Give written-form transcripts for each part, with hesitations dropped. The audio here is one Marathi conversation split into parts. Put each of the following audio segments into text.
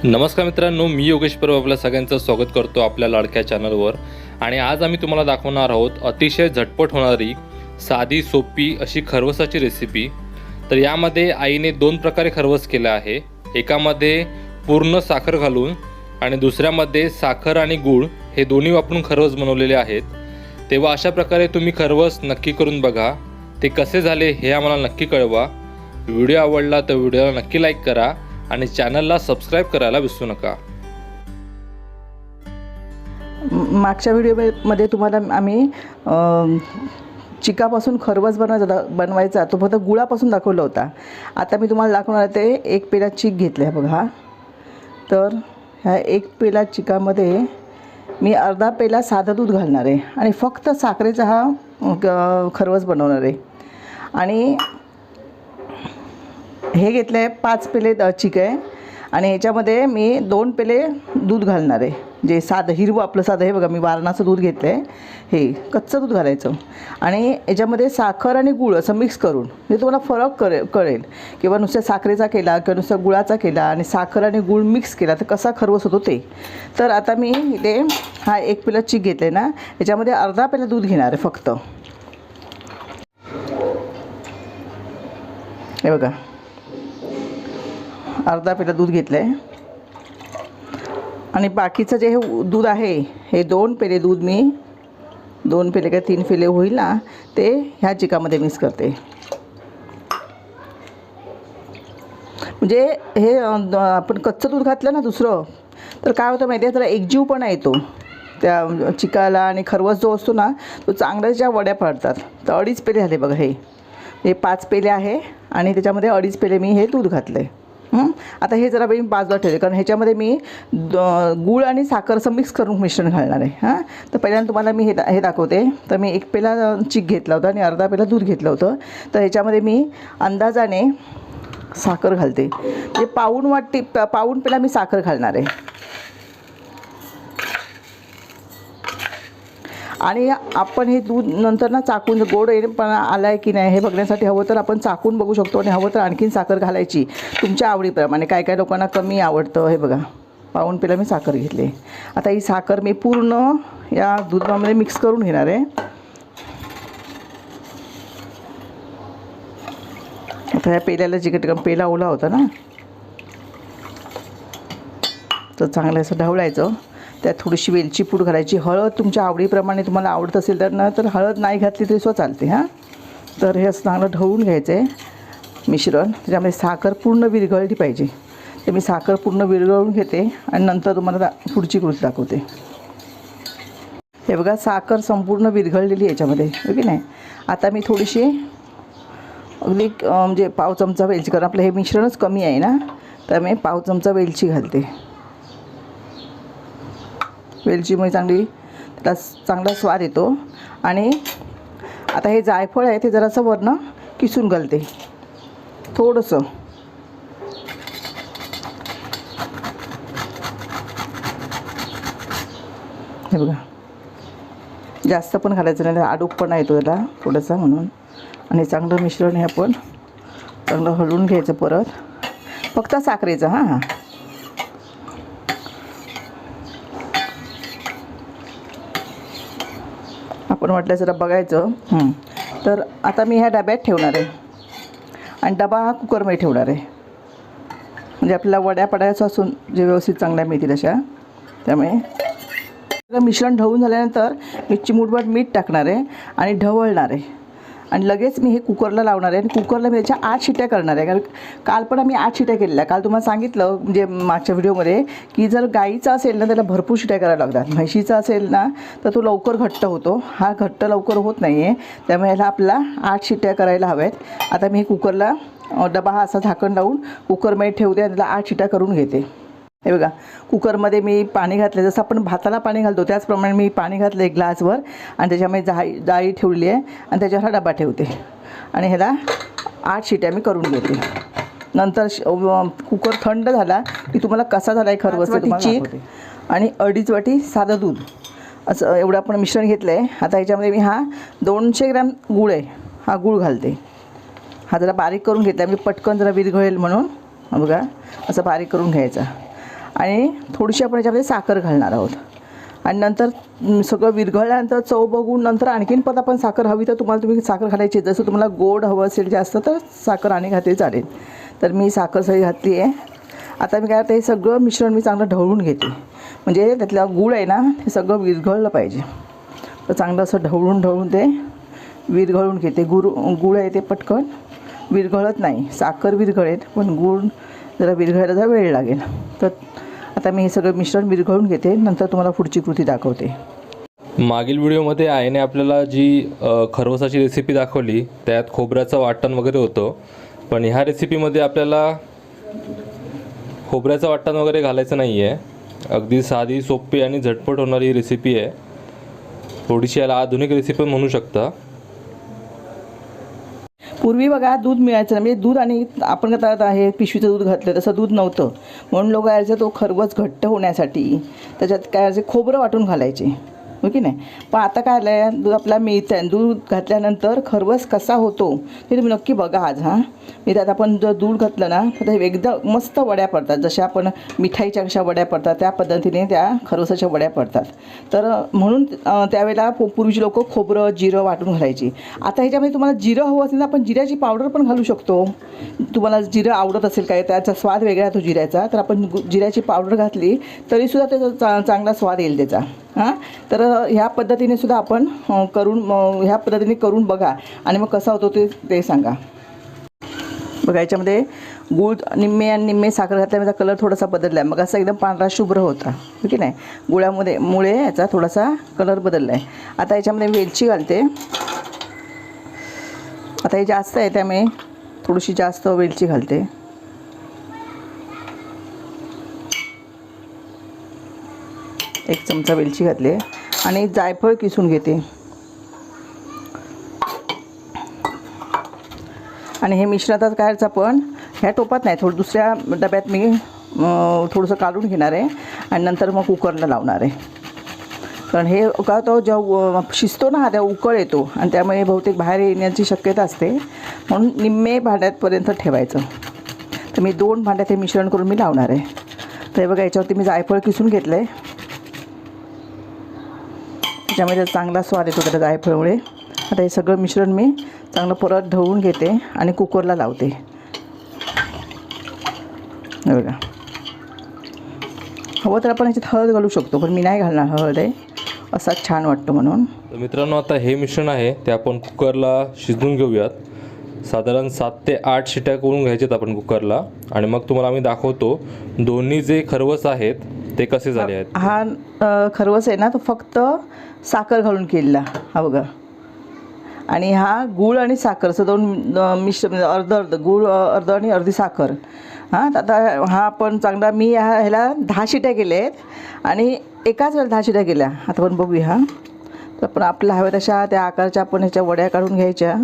नमस्कार मित्रांनो, मी योगेश परब आपल्या सगळ्यांचं स्वागत करतो आपल्या लाडक्या चॅनलवर. आणि आज आम्ही तुम्हाला दाखवणार आहोत अतिशय झटपट होणारी साधी सोपी अशी खरवसाची रेसिपी. तर यामध्ये आईने दोन प्रकारे खरवस केला आहे. एकामध्ये पूर्ण साखर घालून आणि दुसऱ्यामध्ये साखर आणि गूळ हे दोन्ही वापरून खरवस बनवलेले आहेत. तेव्हा अशा प्रकारे तुम्ही खरवस नक्की करून बघा. ते कसे झाले हे आम्हाला नक्की कळवा. व्हिडिओ आवडला तर व्हिडिओला नक्की लाईक करा आणि चॅनलला सबस्क्राईब करायला विसरू नका. मागच्या व्हिडिओमध्ये तुम्हाला आम्ही चिकापासून खरवस बनवायचा तो फक्त गुळापासून दाखवला होता. आता मी तुम्हाला दाखवणार आहे ते एक पेला चिक घेतला आहे बघा. तर ह्या एक पेला चिकामध्ये मी अर्धा पेला साधं दूध घालणार आहे आणि फक्त साखरेचा हा खरवस बनवणार आहे. आणि हे घेतलं आहे 5 पेले चिक आहे आणि ह्याच्यामध्ये मी 2 पेले दूध घालणार आहे. जे साधं हिरवं आपलं साधं हे बघा, मी वारणाचं दूध घेतलं आहे. हे कच्चं दूध घालायचं आणि याच्यामध्ये साखर आणि गूळ असं मिक्स करून म्हणजे तुम्हाला फरक कळेल किंवा नुसत्या साखरेचा केला किंवा नुसत्या गुळाचा केला आणि साखर आणि गूळ मिक्स केला तर कसा खरवस होतो ते. तर आता मी इथे हा एक पेला चिक घेतलं आहे ना, याच्यामध्ये अर्धा पेला दूध घेणार आहे फक्त. हे बघा, अर्धा पेला दूध घेतलं आहे आणि बाकीचं जे हे दूध आहे हे 2 पेले दूध मी 2 पेले का 3 पेले होईल ना ते ह्या चिकामध्ये मिक्स करते. म्हणजे हे आपण कच्चं दूध घातलं ना दुसरं तर काय होतं माहिती आहे, त्याला एकजीवपणा येतो त्या चिकाला आणि खरवस जो असतो ना तो चांगल्याच्या वड्या पडतात. तर 2.5 पेले झाले बघा. हे 5 पेले आहे आणि त्याच्यामध्ये 2.5 पेले मी हे दूध घातलं आहे. आता हे जरा मी बाजूला ठेवले कारण ह्याच्यामध्ये मी गूळ आणि साखरचं मिक्स करून मिश्रण घालणार आहे. तर पहिल्यांदा तुम्हाला मी हे दाखवते. तर मी 1 पेला चिक घेतला होता आणि अर्धा पेला दूध घेतलं होतं. तर ह्याच्यामध्ये मी अंदाजाने साखर घालते. म्हणजे पाऊण पेला मी साखर घालणार आहे. आणि आपण हे दूध नंतर ना चाकून गोड पण आला आहे की नाही हे बघण्यासाठी हवं तर आपण चाकून बघू शकतो आणि हवं तर आणखीन साखर घालायची तुमच्या आवडीप्रमाणे. काय काय लोकांना कमी आवडतं. हे बघा, पाऊण पेला मी साखर घेतली. आता ही साखर मी पूर्ण या दुधामध्ये मिक्स करून घेणार आहे. आता ह्या पेल्याला जिकडे पेला ओला होता ना तर चांगलं असं ढवळायचं. त्यात थोडीशी वेलची पूड घालायची. हळद तुमच्या आवडीप्रमाणे तुम्हाला आवडत असेल तर हळद नाही घातली तरी सुद्धा चालते. तर हे असं चांगलं ढवळून घ्यायचं आहे मिश्रण. त्याच्यामध्ये साखर पूर्ण विरघळली पाहिजे. तर मी साखर पूर्ण विरघळून घेते आणि नंतर तुम्हाला पुढची कृती दाखवते. हे बघा, साखर संपूर्ण विरघळलेली आहे याच्यामध्ये, हो की नाही. आता मी थोडीशी अगदी म्हणजे पाव चमचा वेलची, कारण आपलं हे मिश्रणच कमी आहे ना तर मी पाव चमचा वेलची घालते. वेलचीमुळे त्याला चांगला स्वाद येतो. आणि आता हे जायफळ आहे ते जरासं वरनं किसून घालते थोडंसं. हे बघा, जास्त पण घालायचं नाही, आडूकपणा येतो त्याला थोडासा म्हणून. आणि चांगलं मिश्रण हे आपण चांगलं हलवून घ्यायचं परत, फक्त साखरेचं. आपण वाटलं जरा बघायचं. तर आता मी ह्या डब्यात ठेवणार आहे आणि डबा हा कुकरमध्ये ठेवणार आहे. म्हणजे आपल्याला वड्या पडायचं असून जे व्यवस्थित चांगल्या मिळतील अशा. त्यामुळे मिश्रण ढवळून झाल्यानंतर मी चिमूटभर मीठ टाकणार आहे आणि ढवळणार आहे आणि लगेच मी हे कुकरला लावणार आहे. आणि कुकरला मी त्याच्या 8 शिट्या करणार आहे. कारण काल पण आम्ही 8 शिट्या केलेल्या. काल तुम्हाला सांगितलं म्हणजे मागच्या व्हिडिओमध्ये की जर गाईचा असेल ना त्याला भरपूर शिट्या करायला लागतात. म्हशीचा असेल ना तर तो लवकर घट्ट होतो. हा घट्ट लवकर होत नाही आहे. त्यामुळे ह्याला आपला 8 शिट्या करायला हव्यात. आता मी कुकरला डबा हा असा झाकण लावून कुकरमध्ये ठेवते आणि त्याला 8 शिट्या करून घेते. हे बघा, कुकरमध्ये मी पाणी घातलं, जसं आपण भाताला पाणी घालतो त्याचप्रमाणे मी पाणी घातलं 1 ग्लासवर आणि त्याच्यामध्ये जाळी ठेवली आहे आणि त्याच्यावर हा डबा ठेवते आणि ह्याला 8 शिट्या मी करून घेते. नंतर कुकर थंड झाला की तुम्हाला कसा झाला आहे खरवस चिक आणि 2.5 वाटी साधं दूध असं एवढं आपण मिश्रण घेतलं आहे. आता ह्याच्यामध्ये मी 200 ग्रॅम गूळ आहे, हा गूळ घालते. जरा बारीक करून घेतला मी, पटकन जरा विरघळेल म्हणून. बघा, असं बारीक करून घ्यायचा आणि थोडीशी आपण याच्यामध्ये साखर घालणार आहोत. आणि नंतर सगळं विरघळल्यानंतर चव बघून नंतर आणखीन परत आपण साखर हवी तर तुम्ही साखर घालायची. जसं तुम्हाला गोड हवं असेल जास्त तर साखर आणि घातली चालेल. तर मी साखर सगळी घातली आहे. आता मी काय करते, हे सगळं मिश्रण मी चांगलं ढवळून घेते. म्हणजे त्यातला गूळ आहे ना हे सगळं विरघळलं पाहिजे. तर चांगलं असं ढवळून ते विरघळून घेते. गूळ आहे ते पटकन विरघळत नाही. साखर विरघळेल पण गूळ जरा विरघळायला जरा वेळ लागेल. तर आता मी हे सगळं मिश्रण विरघळून घेते. नंतर तुम्हाला पुढची कृती दाखवते. मागील व्हिडिओमध्ये आईने आपल्याला जी खरवसाची रेसिपी दाखवली त्यात खोबऱ्याचं वाटण वगैरे होतं, पण ह्या रेसिपीमध्ये आपल्याला खोबऱ्याचं वाटण वगैरे घालायचं नाही आहे. अगदी साधी सोपी आणि झटपट होणारी रेसिपी आहे. थोडीशी याला आधुनिक रेसिपी म्हणू शकता. पूर्वी बघा दूध मिळायचं नाही. म्हणजे दूध आणि आपण आता हे पिशवीचं दूध घातलं तसं दूध नव्हतं. म्हणून लोक यायचं तो खरवस घट्ट होण्यासाठी त्याच्यात काय यायचे खोबरं वाटून घालायचे, हो की नाही. पण आता काय आलं आहे, दूध आपल्याला मिळतं आहे. दूध घातल्यानंतर खरवस कसा होतो ते तुम्ही नक्की बघा आज. मी त्यात आपण जर दूध घातलं ना तर एकदम मस्त वड्या पडतात. जशा आपण मिठाईच्या कशा वड्या पडतात त्या पद्धतीने त्या खरवसाच्या वड्या पडतात. तर म्हणून त्यावेळेला पूर्वीची लोक खोबरं जिरं वाटून घालायची. आता ह्याच्यामध्ये तुम्हाला जिरं हवं असेल तर आपण जिऱ्याची पावडर पण घालू शकतो. तुम्हाला जिरं आवडत असेल काय, त्याचा स्वाद वेगळा आहे तो जिऱ्याचा, तर आपण जिऱ्याची पावडर घातली तरीसुद्धा त्याचा चांगला स्वाद येईल त्याचा. तर ह्या पद्धतीने सुद्धा आपण ह्या पद्धतीने करून बघा आणि मग कसा होतो ते सांगा. बघा याच्यामध्ये गूळ निम्मे आणि निम्मे साखर घातल्यामुळे कलर थोडासा बदलला आहे. मग असं एकदम पांढरा शुभ्र होता, हो की नाही. मुळे याचा थोडासा कलर बदलला आहे. आता याच्यामध्ये वेलची घालते. आता हे जास्त आहे त्यामुळे थोडीशी जास्त वेलची घालते. एक चमचा वेलची घातली आणि जायफळ किसून घेते. आणि हे मिश्रणात काय करायचं आपण ह्या टोपात नाही, थोडं दुसऱ्या डब्यात मी थोडंसं काढून घेणार आहे आणि नंतर मग कुकरला लावणार आहे. कारण हे का तो जेव्हा शिजतो ना त्या उकळ येतो आणि त्यामुळे बहुतेक बाहेर येण्याची शक्यता असते. म्हणून निम्मे भांड्यापर्यंत ठेवायचं. तर मी 2 भांड्यात हे मिश्रण करून मी लावणार आहे. तर हे बघा याच्यावरती मी जायफळ किसून घेतलं आहे. त्याच्यामध्ये चांगला स्वाद येतो त्या जायफळमुळे. आता हे सगळं मिश्रण मी चांगलं परत ढवळून घेते आणि कुकरला लावते. बघा हवं तर आपण याच्यात हळद घालू शकतो, पण मी नाही घालणार हळद आहे, असा छान वाटतो म्हणून. तर मित्रांनो आता हे मिश्रण आहे ते आपण कुकरला शिजवून घेऊयात. साधारण 7 ते 8 शिट्या करून घ्यायच्यात आपण कुकरला आणि मग तुम्हाला आम्ही दाखवतो दोन्ही जे खरवस आहेत ते कसे झाले आहेत. हा खरवस आहे ना तो फक्त साखर घालून केलेला हा बघा. आणि हा गूळ आणि साखर असं 2 मिश्र म्हणजे अर्ध गूळ अर्ध आणि अर्धी साखर. आता हा आपण चांगला मी ह्याला 10 शिट्या केल्या आहेत आणि एकाच वेळेला 10 शिट्या केल्या. आता आपण बघूया. तर आपण आपल्या हव्या तशा त्या आकाराच्या आपण ह्याच्या वड्या काढून घ्यायच्या.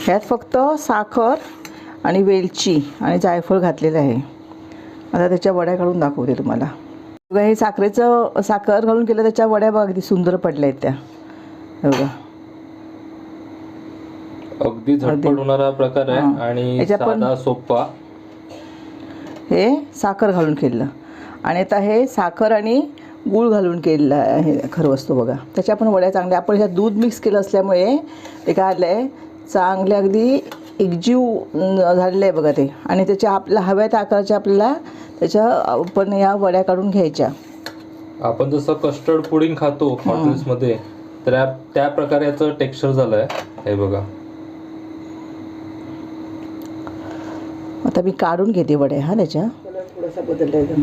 ह्यात फक्त साखर आणि वेलची आणि जायफळ घातलेलं आहे. आता त्याच्या वड्या काढून दाखवते तुम्हाला. बघा हे साखर घालून केलं त्याच्या वड्या बघा अगदी सुंदर पडल्या आहेत त्या. बघा अगदी झटपट होणारा प्रकार आहे आणि साधा सोपा. हे साखर घालून केलं आणि आता हे साखर आणि गूळ घालून केलेलं आहे खरवस तो बघा. त्याच्या पण वड्या चांगल्या आपण ह्यात दूध मिक्स केलं असल्यामुळे ते काय आलं आहे चांगले अगदी एकजीव झालेलं आहे बघा ते. आणि त्याच्या आपल्या हव्या त्या आकाराच्या आपल्याला त्याच्या आपण या वड्या काढून घ्यायच्या. आपण जसं कस्टर्ड पुडिंग खातो हॉटेल्समध्ये तर त्या प्रकारे याचं टेक्स्चर झालं आहे हे बघा. आता मी काढून घेते वड्या. त्याच्या कलर थोडासा बदलला एकदम.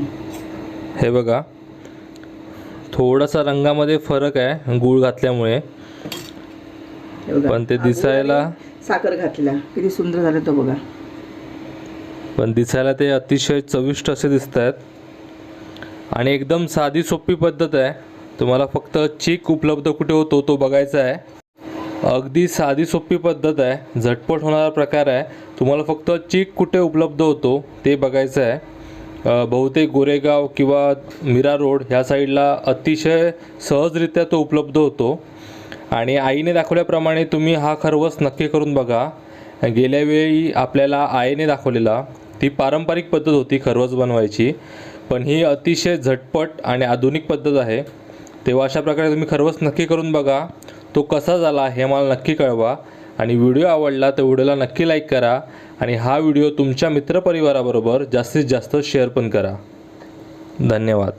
हे बघा थोडासा रंगामध्ये फरक आहे गूळ घातल्यामुळे, पण ते दिसायला साखर घातलेला किती सुंदर झालं तो बघा. पण दिसायला ते अतिशय चविष्ट असे दिसत आहेत आणि एकदम साधी सोपी पद्धत आहे. तुम्हाला फक्त चीक उपलब्ध कुठे होतो तो बघायचा आहे. अगदी साधी सोपी पद्धत आहे, झटपट होणारा प्रकार आहे. तुम्हाला फक्त चीक कुठे उपलब्ध होतो ते बघायचं आहे. बहुतेक गोरेगाव किंवा मीरा रोड ह्या साईडला अतिशय सहजरित्या तो उपलब्ध होतो. आणि आईने दाखवल्याप्रमाणे तुम्ही हा खरवस नक्की करून बघा. गेल्या वेळी आपल्याला आईने दाखवलेला ती पारंपरिक पद्धत होती खरवस बनवायची, पण ही अतिशय झटपट आणि आधुनिक पद्धत आहे. तेव्हा अशा प्रकारे तुम्ही खरवस नक्की करून बघा. तो कसा झाला हे मला नक्की कळवा. आणि व्हिडिओ आवडला तर व्हिडिओला नक्की लाईक करा आणि हा व्हिडिओ तुमच्या मित्रपरिवाराबरोबर जास्तीत जास्त शेअर पण करा. धन्यवाद.